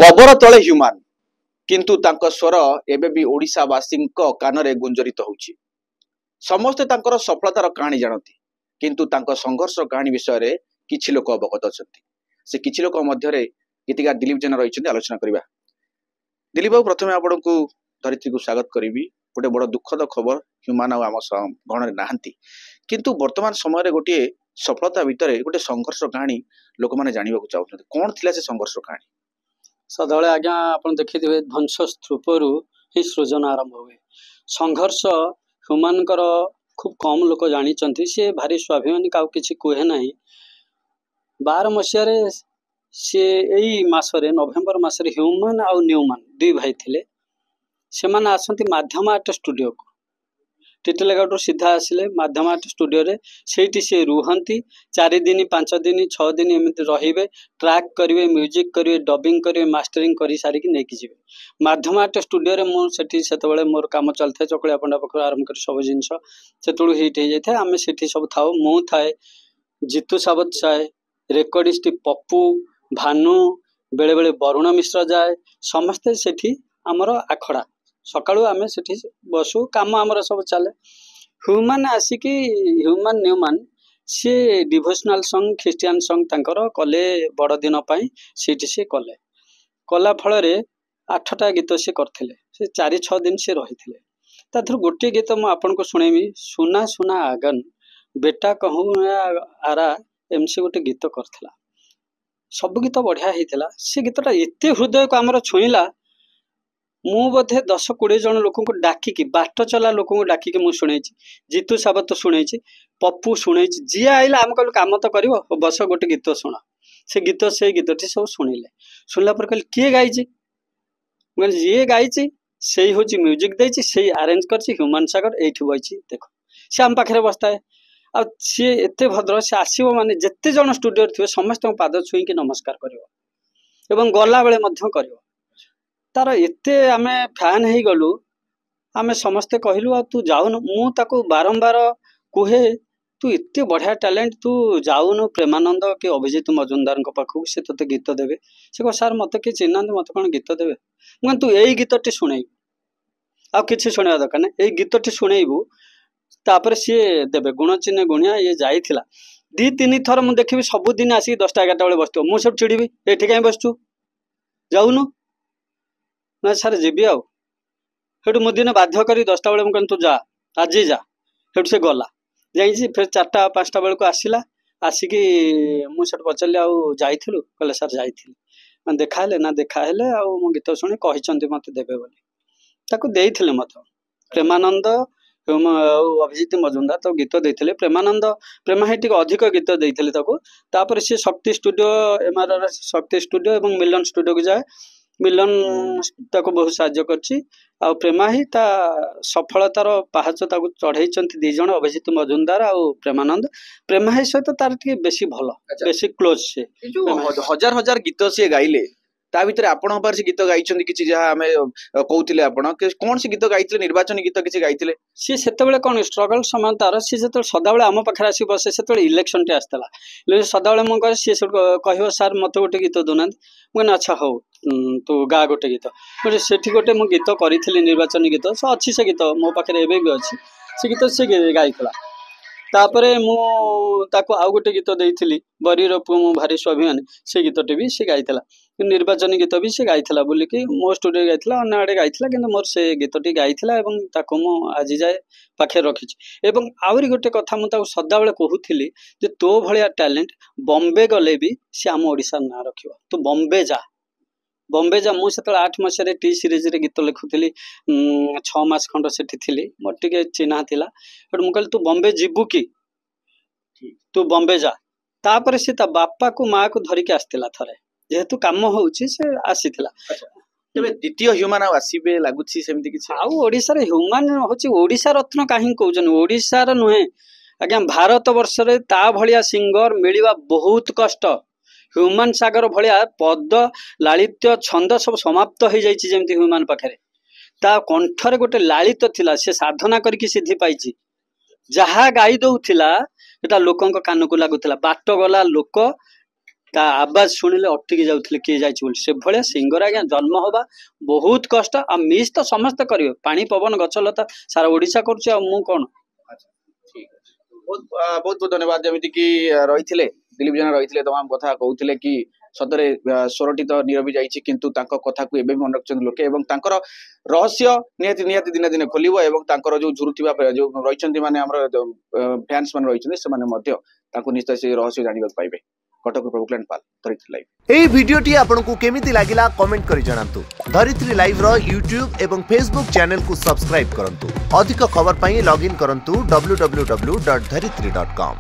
Cover तले human किंतु तांको स्वर एबे भी ओडिशावासींक कानरे गुंजरित होउछि। समस्ते तांकर सफलतार कहानी जानती किंतु तांको संघर्ष कहानी विषय रे किछि लोक अवगत अछंती। से किछि लोक मध्यरे गीतिकार दिलीप जेना रहिछन्ती। आलोचना करिबा। दिलीप बाबू, प्रथमे आपनको धरित्री को स्वागत करिबी। गोटे बड़ दुखद खबर, ह्यूमान आम गणरे नाहंती किंतु वर्तमान समय गोटे सफलता भितर गोटे संघर्ष कहानी लोक माने जानिबा को चाहउछन्ती। कोन थिला से संघर्ष कहानी? सदाबले आज्ञा आपण देखिथिबे ध्वंस स्तूपरू ही सृजन आरंभ हुए। संघर्ष ह्यूमानकर खूब कम लोक जानिचंती। से भारी स्वाभिमानी काउ किछि कोहे नाही। 12 मसियारे से एई मासरे नवेम्बर मासरे ह्यूमान आउ न्यूमान दुई भाई थिले। सेमान आसंती माध्यम आर्ट स्टूडियो को टिटलेगाटू सीधा आसिले माध्यम आर्ट स्टूडियो रे। सेठी से रुहंती 4 दिन 5 दिन 6 दिन एमती रहिबे। ट्रैक करिवे, म्यूजिक करिवे, डबिंग करिवे, मास्टरिंग करी सारी कि नेकी जिवे माध्यम आर्ट स्टूडियो रे। मो सेठी सेतबेले मोर काम चलथे चकलिया पंडा पखर आरंभ कर सब जिंस सेतुळु हिट हे जाय। आमे सेठी सब थाओ। मु थाए, जीतू सावत थाए, रेकर्डिस्ट पप्पू, भानु, बेले बेले वरुण मिश्र जाए। समस्ते सेठी हमर आखड़ा सकाळु आमे सेठी बसु, काम हमर सब चले। ह्यूमान आसिकी ह्यूमान न्यूमान से डिवोशनल सॉन्ग, ख्रिस्टियन सॉन्ग तांकर कले बड़ दिन पई सेठी से कले। कला फल रे 8टा गीत से करथिले। से 4-6 दिन से रहिथिले। ताथर गोटे गीत मु आपनको सुनेमी, सुना सुना आगन बेटा कहूँ आरा एमसी गोटे गीत करथिला। सब गीत बढ़िया हेतिला। से गीतटा एते हृदय को हमर छुईला। मु बोधे 10-20 जन लोक को डाकी बाट चला लोक को डाकी मु शुणेछि। जीतू सावत शुणेछि, पप्पू शुणेछि। जी आइला हम कहलु काम तो करिवो, बस गोटे गीत सुना। से गीतटी सब शुणिले। शुणला पर कहले किए गाइछि? मैं जे गाइछि सेही होछि म्यूजिक देछि, सेही अरेंज करछि ह्यूमान सागर। एठी बइछि देखो, से हम पाखरे बसताए। आ सी एते भद्र, से आसीबो माने जेते जन स्टूडियो थिबे समस्त पाद छुई के नमस्कार करिवो एवं गला बेले मध्य करिवो। तार एते आमे फैन हे गलु। आमे समस्ते कहलु आ तू जाउनु। मु ताको बारंबार कुहे तू एते बढ़िया टैलेंट, तू जाउनु प्रेमानंद के अभिजीत मजुमदार को पाखु, से तते गीत देबे। से को सर मते के चिन्हांत, मते कोन गीत देबे? मैं तू एई गीतटी सुनेई आ किछि सुनेवा दरकार नै। एई गीतटी सुनेइबु तापर सी देबे। गुण चिन्ह गुणिया ये जाइथिला 2-3 थर मु देखिबि। सब दिन आसी 10टा-11टा बेले बसतो। मु सब चिड़िबी, एठी काई बसचू, जाउनु ना सर जीबी आउ। हेटु मु दिन बाध्य करी 10टा बेले मु कहन तू जा, आज जा। हेटु से गला जाइछि। फिर 4टा-5टा बेले को आसिला। आसिकी मु सेट पचले आउ जाइथिलु? कहले सर जाइथिलि। मैं देखाले ना देखाले आउ मु गीत सुनी कहिचंती मते देबे बोली। ताको देइथिले मते प्रेमानंद अभिजीत मजुमदार तो गीत देइथिले। प्रेमानंद प्रेमाहिटी अधिक गीत देइथिले ताको। तापर से शक्ति स्टूडियो, एमआरआर शक्ति स्टूडियो एवं मिलन स्टूडियो को जाए। मिलन ताको बहुत साहाय्य करछि। आ प्रेमाही ता सफलतार पहाच ताको चढ़ाइचंती 2 जण, अभिजीत मजुमदार आ प्रेमानंद। प्रेमाही सहित तार टिके बेसी भलो, बेसी क्लोज। से जो हजार हजार गीत से गाइले ता भितर आपण पर से गीत गाइछन्ती किछि जहा हमें कहउतिले। आपण कोन से गीत गाइतिले? निर्वाचन गीत किछि गाइतिले? सी सेतेबेले कोन स्ट्रगल समय तार सी सेते सदाबेले आम पाखरे आसी बसे। सेते इलेक्शन टे आस्तला ले सदाबेले मु कह सी कहयो सर मते गोटे गीत दोना। मैं अच्छा हो तू गा गोटे गीत। गोटे सेठी गोटे मु गीत करिथिली निर्वाचन गीत। से अच्छी से गीत मो पाखरे एबे भी अछि। से गीत से गाइथिला। तापरे मु ताको आउ गोटे गीत देइथिली, बरीर पु मु भारी स्वाभिमानी। से गीतटे भी से गाइथिला। निर्वाचन गीत भी से गाइथिला बोली कि मो स्टूडियो गाइथिला, अन्य आड़े गाइथिला। किंतु मोर से गीतटी गाइथिला एवं ताको मु आज जाए पाखे रखिछि। एवं आउरी गोटे कथा मु ताको सदाबेले कहूथिली जे तो भलिया टैलेंट बॉम्बे गले भी से आम ओडिसा ना रखिबो। तू बॉम्बे जा, बॉम्बे जा। मु सेतल 8 मसिया रे टी सीरीज रे गीत लिखुथिली। 6 मास खंड सेठी थिली। मोर टिके चिन्हा थिला। हेड मु कहली तू बॉम्बे जिबु की, तू बॉम्बे जा। तापर से ता बापा को माँ को धरिके आस्तिला थरे, जेहेतु काम होउछि से आसीथिला। तबे द्वितीय ह्यूमान आसीबे लागुछि सेमति किछि? आउ ओडिसा रे ह्यूमान होछि ओडिसा रत्न काहि कहउछन? ओडिसा रे नुहे आज्ञा, भारत वर्ष रे ता भलिया सिंगर मिलिबा बहुत कष्ट। ह्यूमान सागर भलिया पद लालित्य छंद सब समाप्त हो जाइछि जेमति ह्यूमान पाखरे। ता कंठरे गोटे लालित्य थिला, से साधना करके सिद्धि पाइछि। जहा गाई दउथिला एटा लोकंक कान को लागुथिला। बाट गला लोक ता आवाज शुणिले अटकी जाउथले किए जाइछ बोली से भले सिंगर आज्ञा जन्म होबा बहुत कष्ट आ मिस तो समस्त करियो पानी पवन गछलता सारा ओडिशा करछ आ मु कोन। ठीक अछि बहुत बहुत धन्यवाद जमिति कि रहिथिले दिलीप जेना रहिथिले तमाम कथा कहउथिले कि सतरे स्वरटी तो नीरवी जाइछि किंतु तांको कथा को एबे मन रखछन लोके एवं तांकर रहस्य नियति नियति दिन दिन खोलिबो एवं तांकर जो झुरुथिबा जो रहिछन्ती माने हमर फैंस माने रहिछन्ती से माने मध्य तांको निश्चय से रहस्य जानिबा पाइबे। कटक प्रभुक्लेन पाल धरित्री लाइव। एई भिडियोटी आपनकु केमिति लागिला कमेंट करि जणांतु। धरित्री लाइव रो YouTube एवं Facebook चैनल को सब्सक्राइब करंतु। अधिक खबर पई लॉगिन करंतु www.dharitri.com।